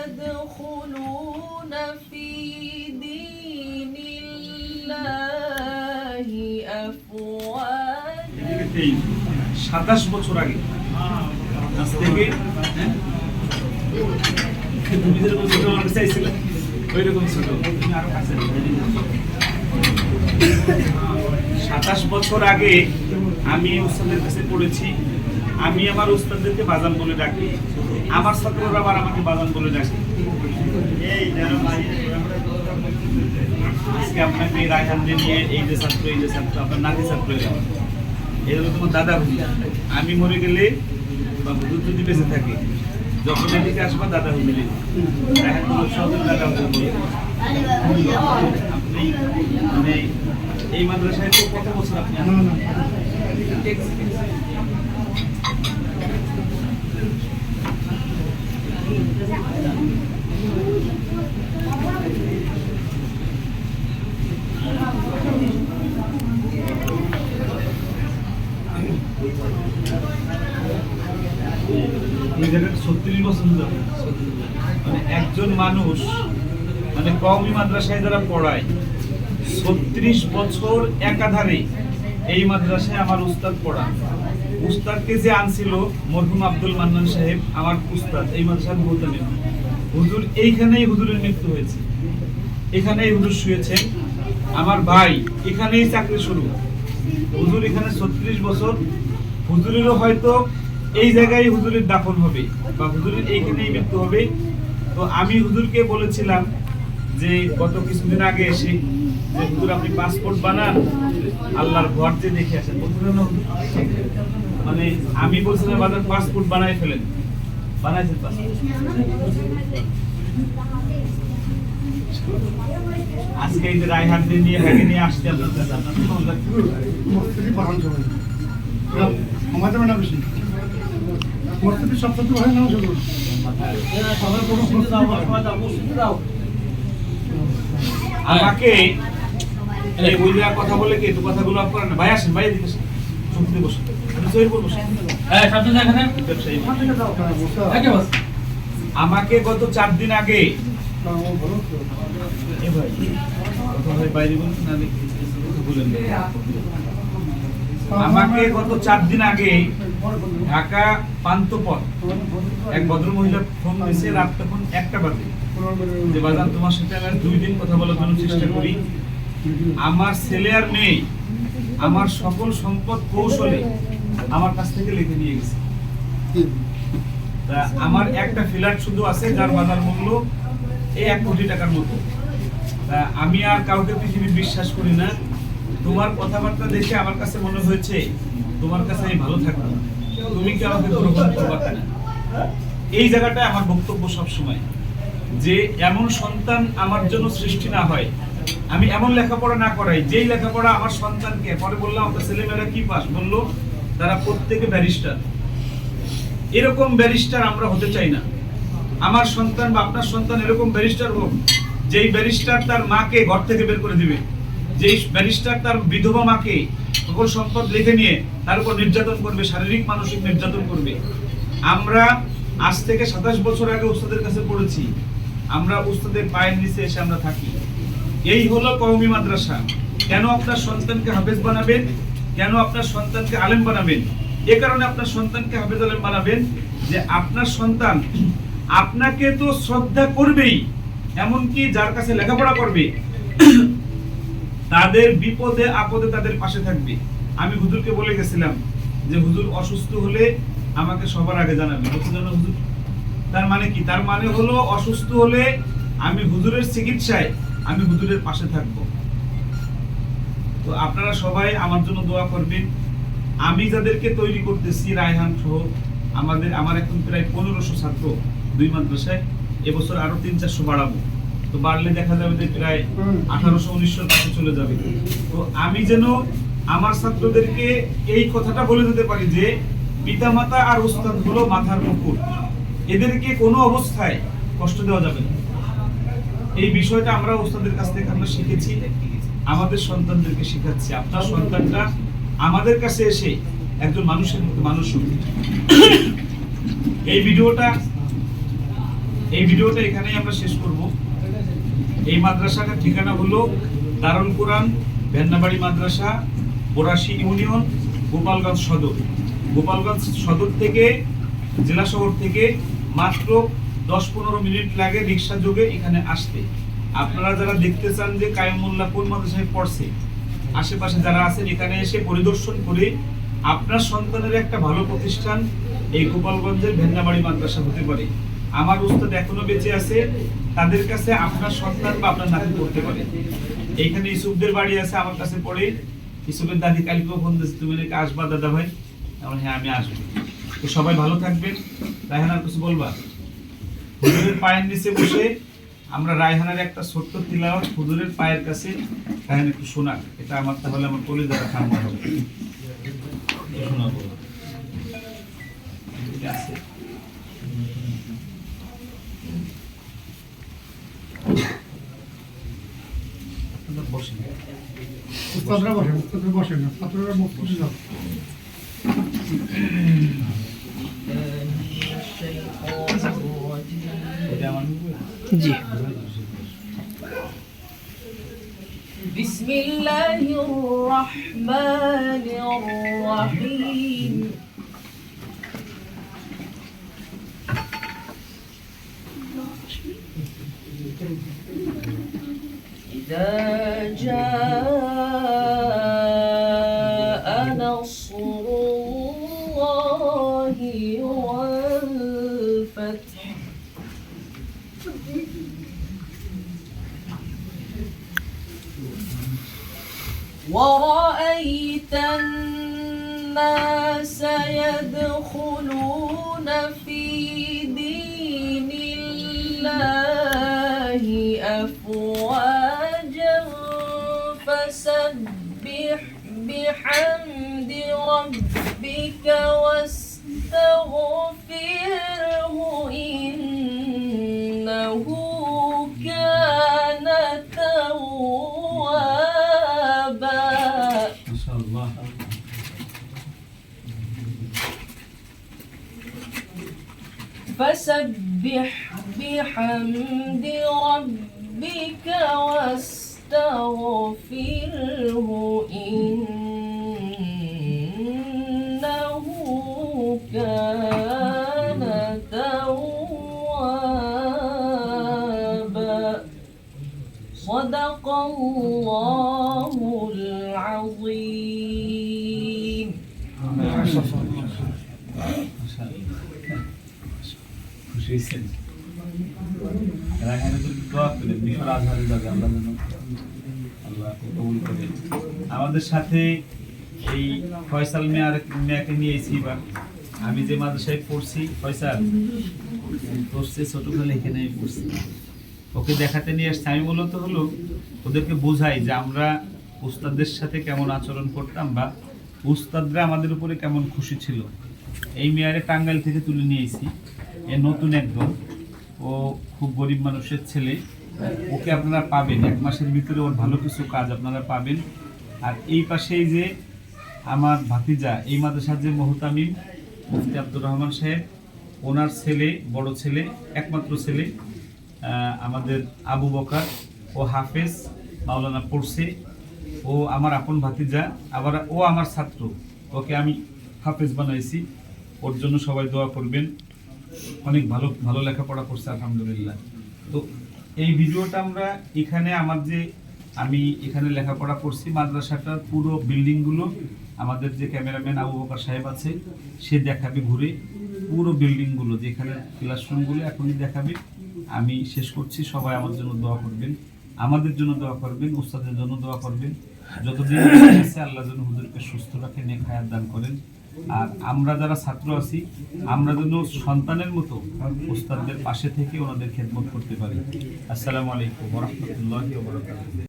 يدخلون في دين الله أفواجا 27 বছর আগে আজ থেকে তুমি যেরকম ছোট মানুষ চাইছিলে ওই রকম ছোট তুমি আরো কাছে 27 বছর আগে আমি উস্তাদের কাছে পড়েছি। আমি আমার উস্তাদদেরকে বাজান বলে ডাকি, আমার ছাত্ররা আবার আমাকে বাজান বলে ডাকে। আজকে আপনাকে রায়হানদের নিয়ে এই যে ছাত্র আপনার নাতি ছাত্র এই হলো তোমার দাদা হুজুর। আমি মরে গেলে বা হুজুর যদি বেঁচে থাকে, যখন এদিকে আসবা দাদা হুজুর রায়হান দাদা হুজুর। আপনি মানে এই মাদ্রাসায় তো কত বছর আপনি এই জায়গায় 36 বছর যাবে। মানে একজন মানুষ মানে কওমি মাদ্রাসায় যারা পড়ায় 36 বছর একাধারে এই মাদ্রাসায় আমার উস্তাদ পড়া। উস্তাদকে যে আনছিল মরহুম আব্দুল মান্নান সাহেব, আমার উস্তাদ এই মাদ্রাসার মুহতামি হুজুর। এইখানেই হুজুরের মৃত্যু হয়েছে, এখানেই হুজুর শুয়েছেন। আমার ভাই এখানেই চাকরি শুরু। হুজুর এখানে 36 বছর। হুজুরেরও হয়তো এই জায়গায় হুজুরের দাফন হবে বা হুজুরের এইখানেই মৃত্যু হবে। তো আমি হুজুরকে বলেছিলাম যে গত কিছুদিন আগে এসে যে হুজুর আপনি পাসপোর্ট বানান, আল্লাহর ঘর যে দেখে আসেন। মানে আমি বলছিলাম বাজার পাসপোর্ট বানাই ফেলেন, বানাইছেন পাসপোর্ট। আজকে এই যে রায়হানদের নিয়ে হাগে নিয়ে আসতে আপনার কাছে আপনার কেমন লাগছে? আমাদের না বেশি মসজিদের সপ্তাহ হয় না শুধু আমাকে এই বইলা কথা বলে কি একটু কথাগুলো আপনারা না ভাই আসেন, ভাই এদিকে আসেন, চুপতে বসুন, জয়ের করব। হ্যাঁ সব তো এখানে আমাকে গত 4 দিন আগে এ ভাই কথা ভাই বাইরে বলুন না, বলেন। আমাকে গত 4 দিন আগে ঢাকা পান্থপথ এক ভদ্র মহিলা ফোন দিয়েছে, রাত তখন 1টা বাজে, যে বাজান তোমার সাথে আমি 2 দিন কথা বলার জন্য চেষ্টা করি। আমার ছেলে আর মেয়ে আমার সকল সম্পদ কৌশলে আমার কাছ থেকে লিখে নিয়ে গেছে। তা আমার একটা ফ্ল্যাট শুধু আছে যার বাজার মূল্য এই 1 কোটি টাকার মতো। তা আমি আর কাউকে পৃথিবীর বিশ্বাস করি না। তোমার কথাবার্তা দেখে আমার কাছে মনে হয়েছে তোমার কাছে আমি ভালো থাকবো, তুমি কি আমাকে গ্রহণ করবা না? এই জায়গাটায় আমার বক্তব্য সব সময় যে এমন সন্তান আমার জন্য সৃষ্টি না হয়, আমি এমন লেখাপড়া না করাই যেই লেখাপড়া আমার সন্তানকে, পরে বললাম আপনার ছেলেমেয়েরা কি পাস, বললো তারা প্রত্যেকে ব্যারিস্টার। এরকম ব্যারিস্টার আমরা হতে চাই না। আমার সন্তান বা আপনার সন্তান এরকম ব্যারিস্টার হোক যেই ব্যারিস্টার তার মাকে ঘর থেকে বের করে দিবে, যেই ব্যারিস্টার তার বিধবা মাকে সকল সম্পদ লিখে নিয়ে তার উপর নির্যাতন করবে, শারীরিক মানসিক নির্যাতন করবে। আমরা আজ থেকে 27 বছর আগে উস্তাদের কাছে পড়েছি, আমরা উস্তাদের পায়ের নিচে এসে আমরা থাকি। এই হলো কওমি মাদ্রাসা। কেন আপনার সন্তানকে হাফেজ বানাবেন, কেন আপনার সন্তানকে আলেম বানাবেন? এ কারণে আপনার সন্তানকে হাফেজ আলেম বানাবেন যে আপনার সন্তান আপনাকে তো শ্রদ্ধা করবেই, এমনকি যার কাছে লেখাপড়া করবে তাদের বিপদে আপদে তাদের পাশে থাকবে। আমি হুজুরকে বলে গেছিলাম যে হুজুর অসুস্থ হলে আমাকে সবার আগে জানাবেন। হুজুর তার মানে কি? তার মানে হলো অসুস্থ হলে আমি হুজুরের চিকিৎসায় আমি হুজুরের পাশে থাকব। তো আপনারা সবাই আমার জন্য দোয়া করবেন। আমি যাদেরকে তৈরি করতেছি রায়হান সহ আমার এখন প্রায় 1500 ছাত্র 2 মাদ্রাসায়, এবছর আরো 300-400 বাড়াবো। তো বাড়লে দেখা যাবে যে প্রায় 1800-1900 কাছে চলে যাবে। তো আমি যেন আমার ছাত্রদেরকে এই কথাটা বলে দিতে পারি যে পিতামাতা আর উস্তাদ হলো মাথার মুকুট, এদেরকে কোনো অবস্থায় কষ্ট দেওয়া যাবে না। এই বিষয়টা আমরা উস্তাদের কাছ থেকে আমরা শিখেছি, আমাদের সন্তানদেরকে শেখাচ্ছি। আপনার সন্তানটা আমাদের কাছে এসে একজন মানুষের মতো মানুষ হবে। এই ভিডিওটা এই ভিডিওটা এখানেই আমরা শেষ করব। এই মাদ্রাসাটার ঠিকানা হলো দারুল কোরআন ভেন্নাবাড়ি মাদ্রাসা, বোরাশি ইউনিয়ন, গোপালগঞ্জ সদর। গোপালগঞ্জ সদর থেকে, জেলা শহর থেকে মাত্র 10-15 মিনিট লাগে রিক্সা যোগে এখানে আসতে। আপনারা যারা দেখতে চান যে কায়ুমুল্লাহ কোন মাদ্রাসায় পড়ছে, আশেপাশে যারা আছেন এখানে এসে পরিদর্শন করে আপনার সন্তানের একটা ভালো প্রতিষ্ঠান এই গোপালগঞ্জের ভেন্নাবাড়ি মাদ্রাসা হতে পারে। আমার উস্তাদ এখনো বেঁচে আছে, তাদের কাছে আপনার সন্তান বা আপনার নাতি পড়তে পারে। এইখানে ইসুফদের বাড়ি আছে, আমার কাছে পড়ে। ইসুফের দাদি কালকেও ফোন দিয়েছে, তুমি নাকি আসবা দাদা ভাই? হ্যাঁ আমি আসবো। তো সবাই ভালো থাকবেন। রায়হানার কিছু বলবা? হুজুরের পায়ের নিচে বসে আমরা রায়হানার একটা ছোট্ট তিলাওয়াত হুজুরের পায়ের কাছে রায়হান একটু শোনাক। এটা আমার তাহলে আমার কলিজাটা ঠান্ডা হবে। শোনাবো ঠিক আছে? বসেন উস্তাদরা বসেন, উস্তাদরা বসেন না, ছাত্ররা মুখ ফুটে যাও। জি। بسم الله الرحمن الرحيم إذا جاء نصر الله والفتح ورأيت الناس يدخلون في دين الله أفواجا فسبح بحمد ربك واستغفره إنه كان توابا. ما شاء الله. فسبح بحمد ربك واستغفره إنه كان توابا. صدق الله العظيم. আমাদের সাথে এই ফয়সাল মিয়াকে নিয়েছি এবার। আমি যে মাদ্রাসায় পড়ছি, ফয়সাল পড়ছে ছোটবেলা এখানে পড়ছি, ওকে দেখাতে নিয়ে আসছে। আমি মূলত হলো ওদেরকে বোঝাই যে আমরা উস্তাদদের সাথে কেমন আচরণ করতাম বা উস্তাদরা আমাদের উপরে কেমন খুশি ছিল। এই মেয়ারে টাঙ্গাইল থেকে তুলে নিয়েছি, এ নতুন একদম, ও খুব গরিব মানুষের ছেলে। ওকে আপনারা পাবেন 1 মাসের ভিতরে, ওর ভালো কিছু কাজ আপনারা পাবেন। আর এই পাশেই যে আমার ভাতিজা, এই মাদ্রাসার যে মোহতামিম মুফতি আব্দুর রহমান সাহেব, ওনার ছেলে, বড় ছেলে, একমাত্র ছেলে আমাদের আবু বকর, ও হাফেজ মাওলানা পড়ছে। ও আমার আপন ভাতিজা, আবার ও আমার ছাত্র, ওকে আমি হাফেজ বানাইছি। ওর জন্য সবাই দোয়া করবেন। অনেক ভালো ভালো লেখাপড়া করছে আলহামদুলিল্লাহ। তো এই ভিডিওটা আমরা এখানে আমি এখানে লেখাপড়া করছি, মাদ্রাসাটার পুরো বিল্ডিংগুলো আমাদের যে ক্যামেরাম্যান আবু বকর সাহেব আছে সে দেখাবে ঘুরে পুরো বিল্ডিংগুলো, যেখানে ক্লাসরুমগুলো এখনই দেখাবে। আমি শেষ করছি, সবাই আমার জন্য দোয়া করবেন, আমাদের জন্য দোয়া করবেন, উস্তাদের জন্য দোয়া করবেন। যতদিন আছে আল্লাহ যেন হুজুরকে সুস্থ রাখে, নেক হায়াত দান করেন। আর আমরা যারা ছাত্র আছি, আমরা যেন সন্তানের মতো উস্তাদদের পাশে থেকে ওনাদের খেদমত করতে পারি। আসসালামু আলাইকুম ওয়া রাহমাতুল্লাহি ওয়া বারাকাতুহু।